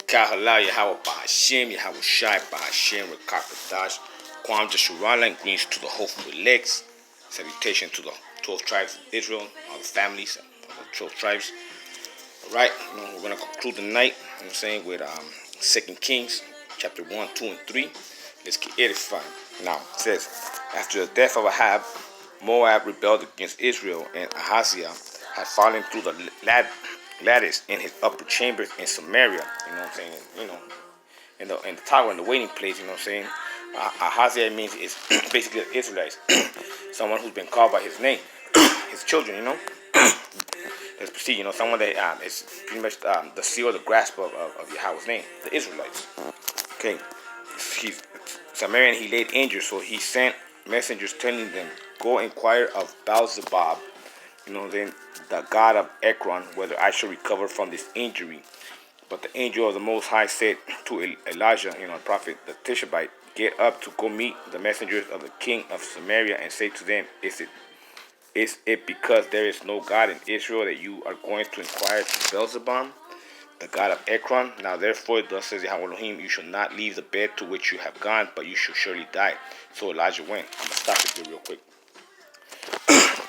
KINGS1 Yahweh Bahashem, Yahweh Shai Bahashem, Rekakadash, Kwam Jeshurala, and greetings to the hopeful elects. Salutation to the 12 tribes of Israel, all the families of the 12 tribes. Alright, we're going to conclude the night, with 2 Kings, chapter 1, 2, and 3. Let's get edified. Now, it says, after the death of Ahab, Moab rebelled against Israel, and Ahaziah had fallen through the lattice in his upper chambers in Samaria. In the tower, in the waiting place. Ahaziah means it's basically the Israelites, someone who's been called by his name, his children. Let's proceed. Someone that is pretty much the seal, the grasp of Yahweh's name, the Israelites. Okay, he's Samaritan. He laid injured, so he sent messengers telling them, "Go inquire of Baal-zebub, then the god of Ekron, whether I shall recover from this injury." But the angel of the Most High said to Elijah, the prophet, the Tishbite, "Get up to go meet the messengers of the king of Samaria and say to them, Is it because there is no God in Israel that you are going to inquire to Beelzebub, the god of Ekron? Now therefore, thus says Yahweh Elohim, you shall not leave the bed to which you have gone, but you shall surely die." So Elijah went. I'm going to stop it here real quick.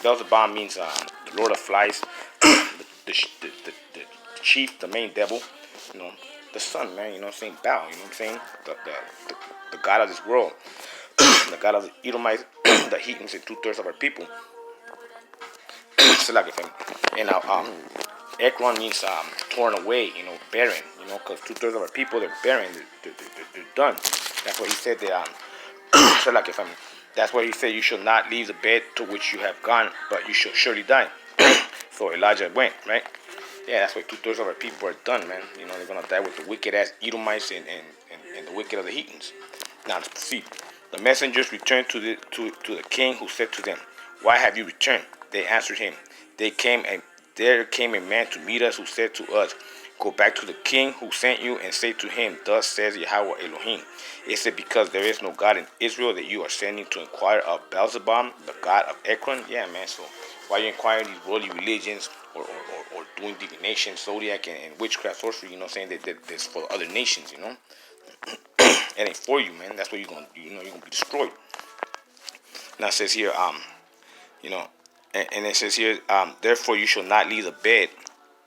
Beelzebub means the Lord of Flies, the chief, the main devil, the sun, man, Baal, the god of this world, the god of the Edomites, the Hethians, and 2/3 of our people. So and now, Ekron means torn away, barren, because 2/3 of our people, they're barren, they're done. That's what he said there. That's why he said, you shall not leave the bed to which you have gone, but you shall surely die. So Elijah went, right? Yeah, that's why 2/3 of our people are done, man. They're going to die with the wicked-ass Edomites and the wicked of the Hethians. Now, let's proceed. The messengers returned to the king, who said to them, "Why have you returned?" They answered him, There came a man to meet us, who said to us, Go back to the king who sent you and say to him, Thus says Yahweh Elohim, Is it because there is no God in Israel that you are sending to inquire of Beelzebub, the god of Ekron? Yeah, man, so why you inquiring these worldly religions or doing divination, zodiac, and witchcraft, sorcery, that that's for other nations, It ain't for you, man. That's where you're gonna be destroyed. Now it says here, and it says here, therefore you shall not leave the bed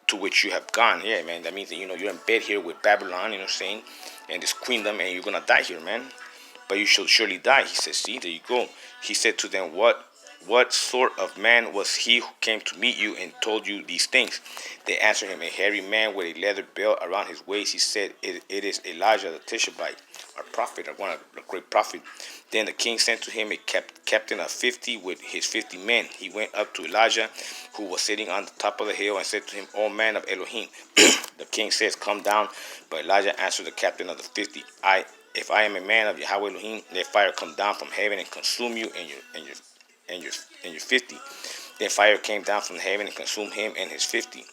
to which you have gone. Yeah, man, that means that, you're in bed here with Babylon, and this queendom, and you're going to die here, man. But you shall surely die. He says, see, there you go. He said to them, What sort of man was he who came to meet you and told you these things? They answered him, A hairy man with a leather belt around his waist. He said, It is Elijah the Tishbite, our prophet, or one of the great prophet. Then the king sent to him a captain of 50 with his 50 men. He went up to Elijah, who was sitting on the top of the hill, and said to him, O man of Elohim. The king says, Come down. But Elijah answered the captain of the 50, If I am a man of Yahweh Elohim, let fire come down from heaven and consume you and your 50. Then fire came down from heaven and consumed him and his 50.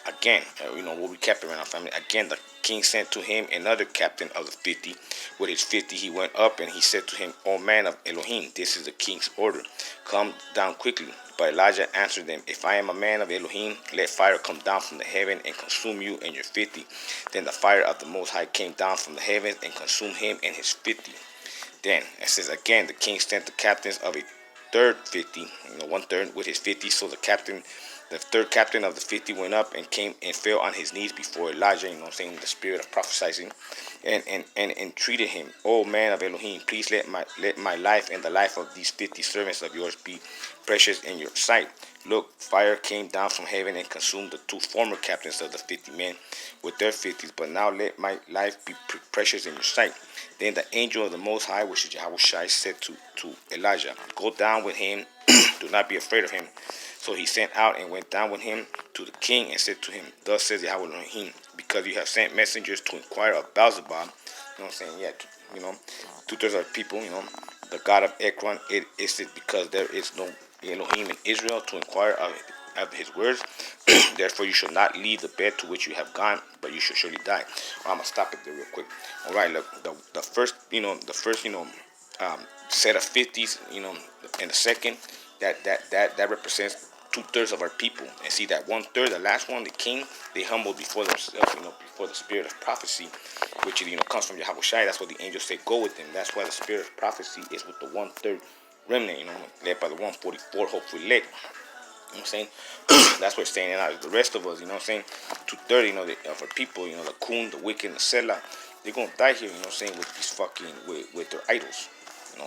Again, we'll recap it right now, family. Again, the king sent to him another captain of the 50. With his 50, he went up, and he said to him, O man of Elohim, this is the king's order. Come down quickly. But Elijah answered them, If I am a man of Elohim, let fire come down from the heaven and consume you and your 50. Then the fire of the Most High came down from the heavens and consumed him and his 50. Then, it says again, the king sent the captains of a third 50, 1/3 with his 50. So the third captain of the 50 went up and came and fell on his knees before Elijah, the spirit of prophesying, and entreated him, O man of Elohim, please let my life and the life of these 50 servants of yours be precious in your sight. Look, fire came down from heaven and consumed the 2 former captains of the 50 men with their 50s, but now let my life be precious in your sight. Then the angel of the Most High, which is Yahweh Shai, said to Elijah, Go down with him, do not be afraid of him. So he sent out and went down with him to the king and said to him, Thus says Yahweh Elohim, because you have sent messengers to inquire of Beelzebub, 2/3 of people, the god of Ekron, is it because there is no Elohim in Israel to inquire of his words? Therefore you shall not leave the bed to which you have gone, but you shall surely die. Well, I'm gonna stop it there real quick. All right, look, the first set of 50s, and the second, that represents 2/3 of our people. And see that 1/3, the last one, the king, they humbled before themselves, for the spirit of prophecy, which comes from Yahweh Shai. That's what the angels say, go with them. That's why the spirit of prophecy is with the 1/3 remnant, led by the 144, hopefully led. You know what I'm saying? That's what it's saying. And the rest of us, you know what I'm saying? 230, of our people, the Kun, the Wicked, and the Selah, they're going to die here, you know what I'm saying, with these fucking, with their idols.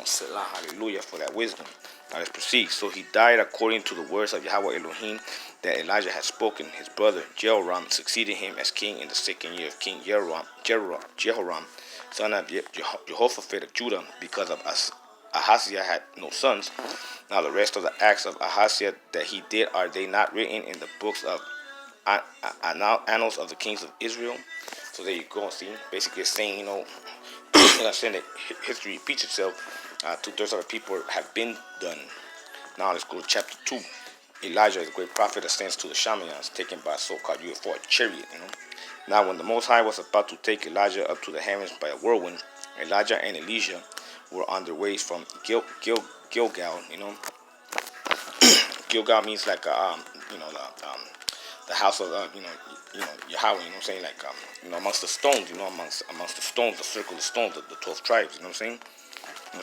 Selah, hallelujah, for that wisdom. Now let's proceed. So he died according to the words of Yahweh Elohim that Elijah had spoken. His brother Jehoram succeeded him as king in the 2nd year of King Jehoram, son of Jehoshaphat of Judah, because of AHAZIAH had no sons. Now the rest of the acts of AHAZIAH that he did, are they not written in the books of annals of the kings of Israel? So there you go. See, basically it's saying, like I'm saying, that history repeats itself. 2/3 of the people have been done. Now let's go to chapter 2. Elijah, the great prophet, ascends to the Shamayams, taken by a so-called UFO chariot. Now when the Most High was about to take Elijah up to the heavens by a whirlwind, Elijah and Elijah were on their ways from Gilgal. Gilgal means like the house of Yahweh. You know what I'm saying, like amongst the stones. Amongst the stones, the circle of stones, the 12 tribes. You know what I'm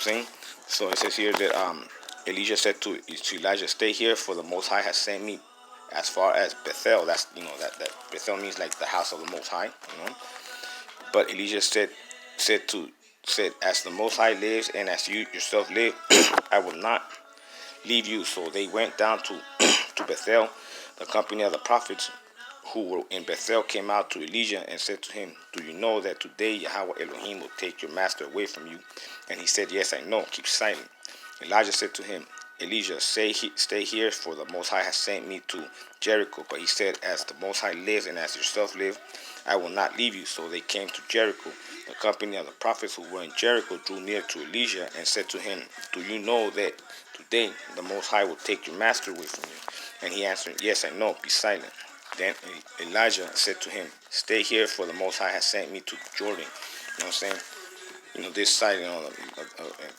saying. So it says here that Elijah said to Elijah, "Stay here, for the Most High has sent me as far as Bethel." That's that Bethel means like the house of the Most High. But Elijah said, "As the Most High lives and as you yourself live, I will not leave you." So they went down to Bethel. The company of the prophets who were in Bethel came out to Elijah and said to him, "Do you know that today Yahweh Elohim will take your master away from you?" And he said, "Yes, I know. Keep silent." Elijah said to him, "Elijah, stay here, for the Most High has sent me to Jericho." But he said, "As the Most High lives and as yourself live, I will not leave you." So they came to Jericho. The company of the prophets who were in Jericho drew near to Elijah and said to him, "Do you know that today the Most High will take your master away from you?" And he answered, "Yes, I know. Be silent." Then Elijah said to him, "Stay here, for the Most High has sent me to Jordan." You know what I'm saying? This side, of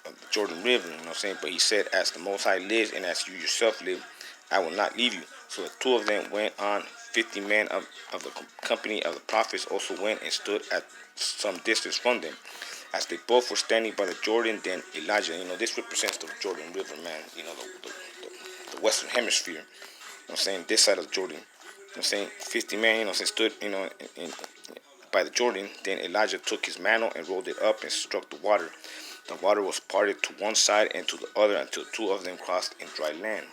the Jordan River, you know what I'm saying? But he said, "As the Most High lives and as you yourself live, I will not leave you." So the two of them went on. 50 men of the company of the prophets also went and stood at some distance from them. As they both were standing by the Jordan, then Elijah, this represents the Jordan River, man, the Western Hemisphere. You know what I'm saying? This side of Jordan. You know what I'm saying? 50 men, stood, by the Jordan. Then Elijah took his mantle and rolled it up and struck the water. The water was parted to one side and to the other until two of them crossed in dry land.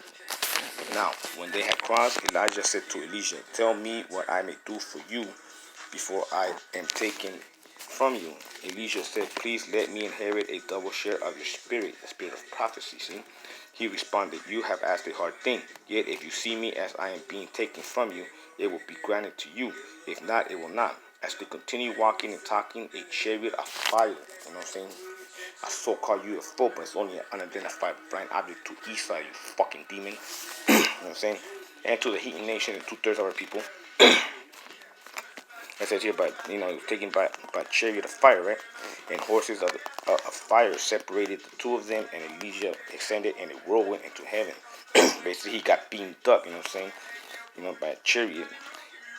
Now, when they had crossed, Elijah said to Elijah, "Tell me what I may do for you before I am taken from you." Elijah said, "Please let me inherit a double share of your spirit," the spirit of prophecy. See? He responded, "You have asked a hard thing. Yet if you see me as I am being taken from you, it will be granted to you. If not, it will not." As they continue walking and talking, a chariot of fire, you know what I'm saying? A so-called UFO, but it's only an unidentified flying object to Esau, you fucking demon. You know what I'm saying? And to the heathen nation and 2/3 of our people. It says here, but it was taken by chariot of fire, right? And horses of fire separated the two of them, and Elijah ascended in a whirlwind into heaven. Basically, he got beamed up, you know what I'm saying? By a chariot.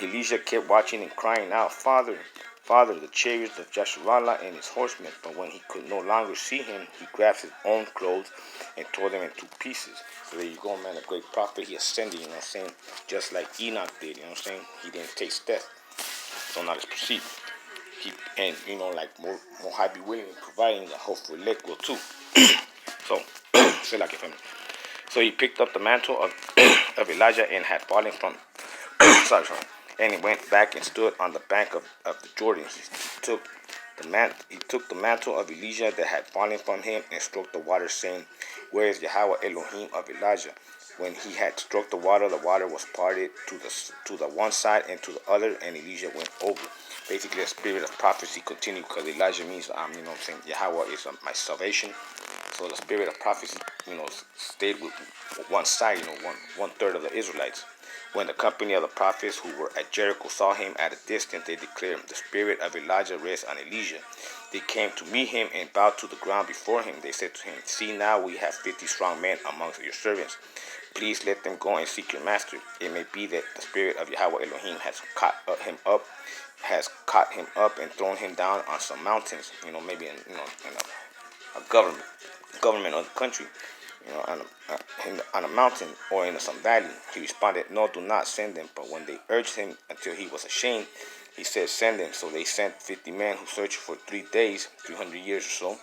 Elijah kept watching and crying out, "Father, Father, the chariots of Jasharallah and his horsemen." But when he could no longer see him, he grabbed his own clothes and tore them into pieces. So there you go, man. A great prophet. He ascended, you know what I'm saying? Just like Enoch did, you know what I'm saying? He didn't taste death. So now let's proceed. Like more high be willing and providing, the hopeful elect will too. So, say like it for me. So he picked up the mantle of Elijah and had fallen from sorry. And he went back and stood on the bank of the Jordan. He took the mantle of Elijah that had fallen from him and struck the water, saying, "Where is Yahweh Elohim of Elijah?" When he had struck the water was parted to the one side and to the other, and Elijah went over. Basically, the spirit of prophecy continued, because Elijah means, you know what I'm saying, Yahweh is my salvation. So the spirit of prophecy, stayed with one side, 1/3 of the Israelites. When the company of the prophets who were at Jericho saw him at a distance, they declared, "The spirit of Elijah rests on Elijah." They came to meet him and bowed to the ground before him. They said to him, "See, now we have 50 strong men amongst your servants. Please let them go and seek your master. It may be that the spirit of Yahweh Elohim has caught him up, has caught him up and thrown him down on some mountains, maybe in a government of the country, on a mountain or in some valley. He responded, "No, do not send them." But when they urged him until he was ashamed, he said, "Send them." So they sent 50 men who searched for 3 days, 300 years or so,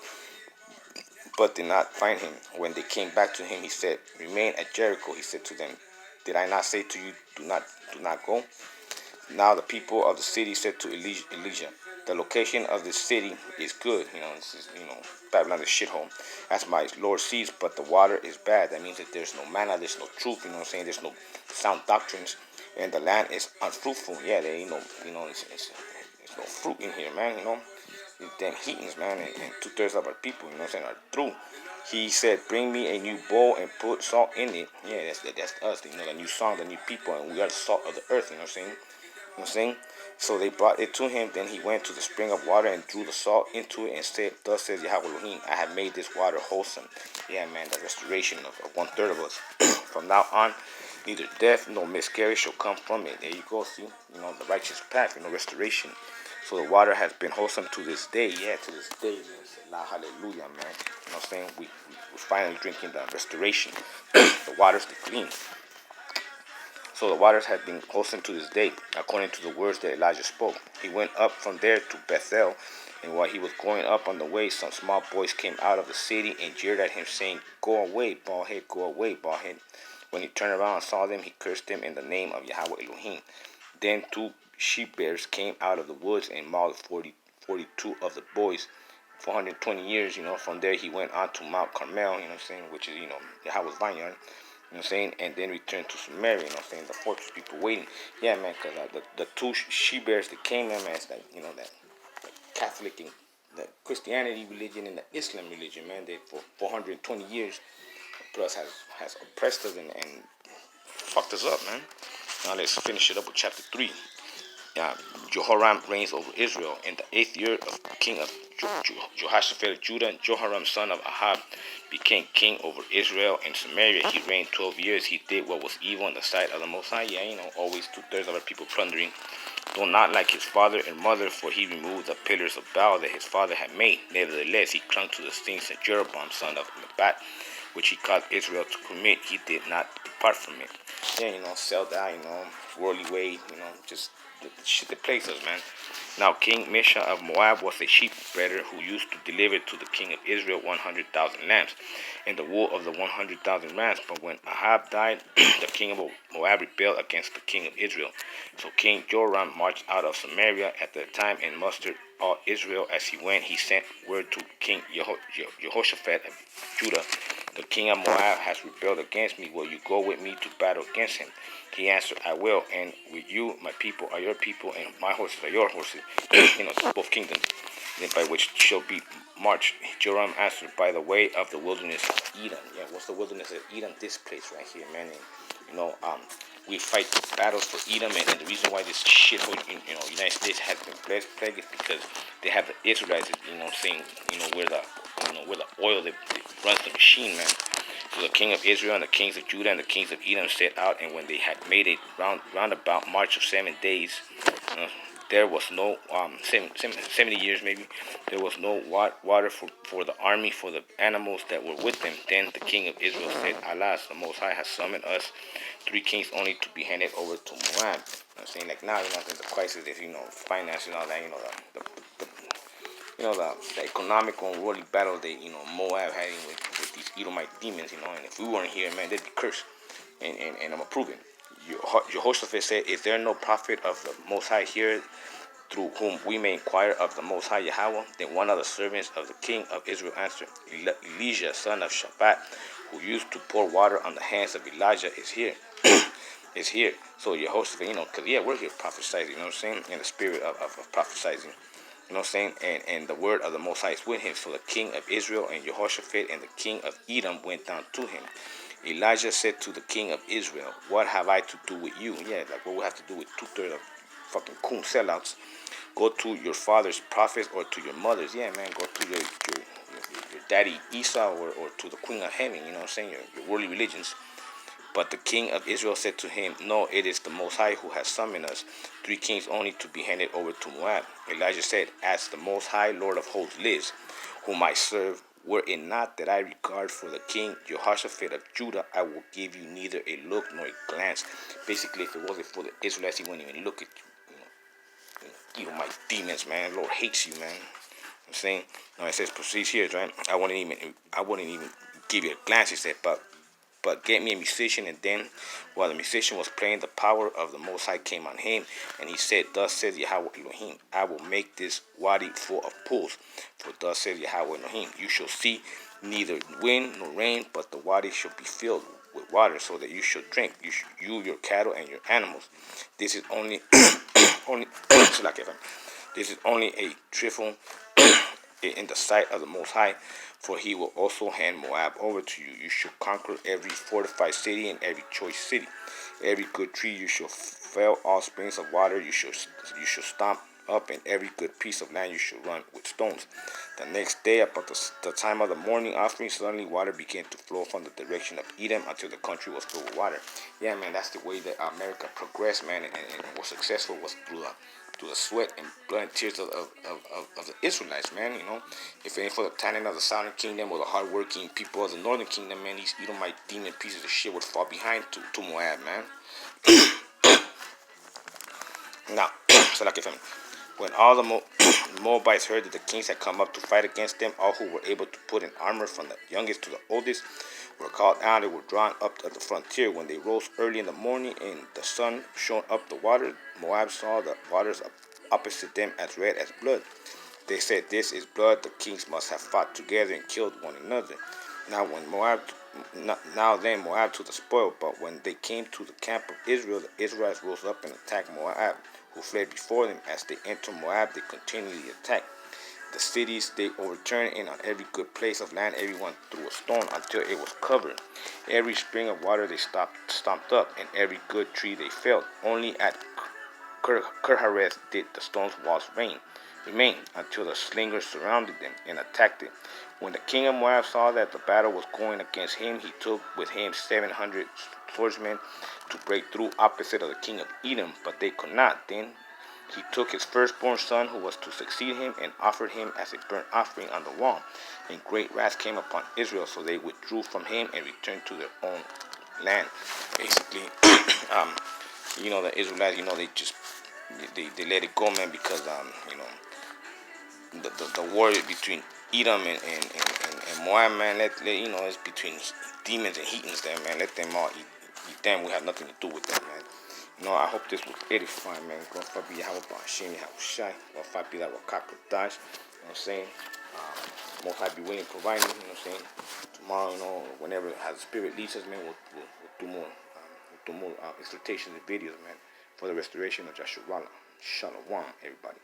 but did not find him. When they came back to him, he said, "Remain at Jericho." He said to them, "Did I not say to you, do not go?" Now the people of the city said to Elijah, "The location of this city is good. This is, Babylon is shithole, as my Lord sees, but the water is bad." That means that there's no manna, there's no truth, there's no sound doctrines, and the land is unfruitful. Yeah, there ain't no, there's no fruit in here, man, These damn heathens, man, and 2/3 of our people, are through. He said, "Bring me a new bowl and put salt in it." Yeah, that's us, the new song, the new people, and we are the salt of the earth, So they brought it to him. Then he went to the spring of water and drew the salt into it and said, "Thus says Yahweh Elohim, I have made this water wholesome." Yeah, man, the restoration of 1/3 of us. From now on, neither death nor miscarriage shall come from it. There you go, see? The righteous path, restoration. So the water has been wholesome to this day. Yeah, to this day. Hallelujah, man. We're finally drinking the restoration. The water's the clean. So the waters had been wholesome to this day, according to the words that Elijah spoke. He went up from there to Bethel, and while he was going up on the way, some small boys came out of the city and jeered at him, saying, "Go away, baldhead, go away, baldhead." When he turned around and saw them, he cursed them in the name of Yahweh Elohim. Then 2 sheep bears came out of the woods and mauled 42 of the boys. 420 years, from there he went on to Mount Carmel, which is, Yahweh's vineyard. And then returned to Samaria, the fortress people waiting. Yeah, man, because the 2 she-bears that came in, man, it's like, that Catholic and the Christianity religion and the Islam religion, man, they for 420 years plus has oppressed us and fucked us up, man. Now let's finish it up with chapter 3. Jehoram reigns over Israel. In the 8th year of king of Jehoshaphat of Judah, Jehoram son of Ahab became king over Israel and Samaria. He reigned 12 years. He did what was evil in the sight of the Most High. Yeah, always 2/3 of our people plundering. Though not like his father and mother, for he removed the pillars of Baal that his father had made. Nevertheless, he clung to the things that Jeroboam son of Nebat, which he caused Israel to commit. He did not depart from it. Yeah, sell that, worldly way, just the shit that plagues us, man. Now King Misha of Moab was a sheep breeder who used to deliver to the king of Israel 100,000 lambs and the wool of the 100,000 rams. But when Ahab died, the king of Moab rebelled against the king of Israel. So King Joram marched out of Samaria at that time and mustered all Israel. As he went, he sent word to King Jehoshaphat of Judah, "The king of Moab has rebelled against me. Will you go with me to battle against him?" He answered, "I will, and with you, my people are your people, and my horses are your horses." Both kingdoms, by which shall be marched. Joram answered, "By the way of the wilderness of Edom." Yeah, what's the wilderness of Edom? This place right here, man. And, we fight battles for Edom, and the reason why this shithole, United States has been plagued is because they have the Israelites, saying, where the oil that runs the machine, man. So the king of Israel and the kings of Judah and the kings of Edom set out, and when they had made a roundabout march of 7 days, there was no 70 years maybe. There was no water for the army, for the animals that were with them. Then the king of Israel said, "Alas, the Most High has summoned us 3 kings only to be handed over to Moab." I'm saying, like, now, there's a crisis, there's, finance and all that, the economical and worldly battle that, Moab had with these Edomite demons, and if we weren't here, man, they'd be cursed. And I'm approving. Jehoshaphat said, "Is there no prophet of the Most High here through whom we may inquire of the Most High Yahweh?" Then one of the servants of the king of Israel answered, "Elijah, son of Shaphat, who used to pour water on the hands of Elijah, is here." Is here. So Jehoshaphat, because, we're here prophesizing, in the spirit of prophesizing. And the word of the Most High is with him. So the king of Israel and Jehoshaphat and the king of Edom went down to him. Elijah said to the king of Israel, "What have I to do with you?" Yeah, like what we have to do with 2/3 of fucking coon sellouts. "Go to your father's prophets or to your mother's." Yeah, man, go to your daddy Esau or to the queen of heaven, your worldly religions. But the king of Israel said to him, No, it is the Most High who has summoned us, 3 kings only, to be handed over to Moab. Elijah said, As the Most High Lord of hosts lives, whom I serve, were it not that I regard for the king Jehoshaphat of Judah, I will give you neither a look nor a glance. Basically, if it wasn't for the Israelites, he wouldn't even look at you. My demons, man. Lord hates you, man. I'm saying. Now it says proceeds here, right? I wouldn't even give you a glance. He said, but get me a musician. And then, while the musician was playing, the power of the Most High came on him, and he said, Thus says Yahweh Elohim, I will make this wadi full of pools. For thus says Yahweh Elohim, you shall see neither wind nor rain, but the wadi shall be filled with water, so that you shall drink, you your cattle, and your animals. This is only this is only a trifle in the sight of the Most High, for he will also hand Moab over to you. You shall conquer every fortified city and every choice city. Every good tree you shall fell, all springs of water you shall stomp up, and every good piece of land you shall run with stones. The next day, about the time of the morning offering, suddenly water began to flow from the direction of Edom until the country was filled with water. Yeah, man, that's the way that America progressed, man, and was successful was through the sweat and blood and tears of the Israelites, man. If it ain't for the talent of the Southern Kingdom or the hardworking people of the Northern Kingdom, man, these Edomite demon pieces of shit would fall behind to Moab, man. Now, so like when all the Moabites heard that the kings had come up to fight against them, all who were able to put in armor, from the youngest to the oldest, were called out. They were drawn up at the frontier. When they rose early in the morning and the sun shone up the water, Moab saw the waters opposite them as red as blood. They said, This is blood. The kings must have fought together and killed one another. Now then Moab took the spoil, but when they came to the camp of Israel, the Israelites rose up and attacked Moab, who fled before them. As they entered Moab, they continually attacked the cities. They overturned, and on every good place of land everyone threw a stone until it was covered. Every spring of water they stomped up, and every good tree they felled. Only at Kirhareth did the stones walls remain until the slingers surrounded them and attacked it. When the king of Moab saw that the battle was going against him, he took with him 700 swordsmen to break through opposite of the king of Edom, but they could not. Then he took his firstborn son, who was to succeed him, and offered him as a burnt offering on the wall. And great wrath came upon Israel, so they withdrew from him and returned to their own land. Basically, the Israelites, they let it go, man, because the war between Edom and Moab, man, it's between demons and heathens there, man. Let them all eat them. We have nothing to do with that, man. I hope this was edifying, man. Glorify be Yahweh Ba'ashem, Yahweh Shai. Glorify be that Wakaka Dash. You know what I'm saying? Most High be willing to provide me, you know what I'm saying? Tomorrow, whenever the Spirit leads us, man, we'll do more. Exhortations and videos, man, for the restoration of Joshua. Shalom, everybody.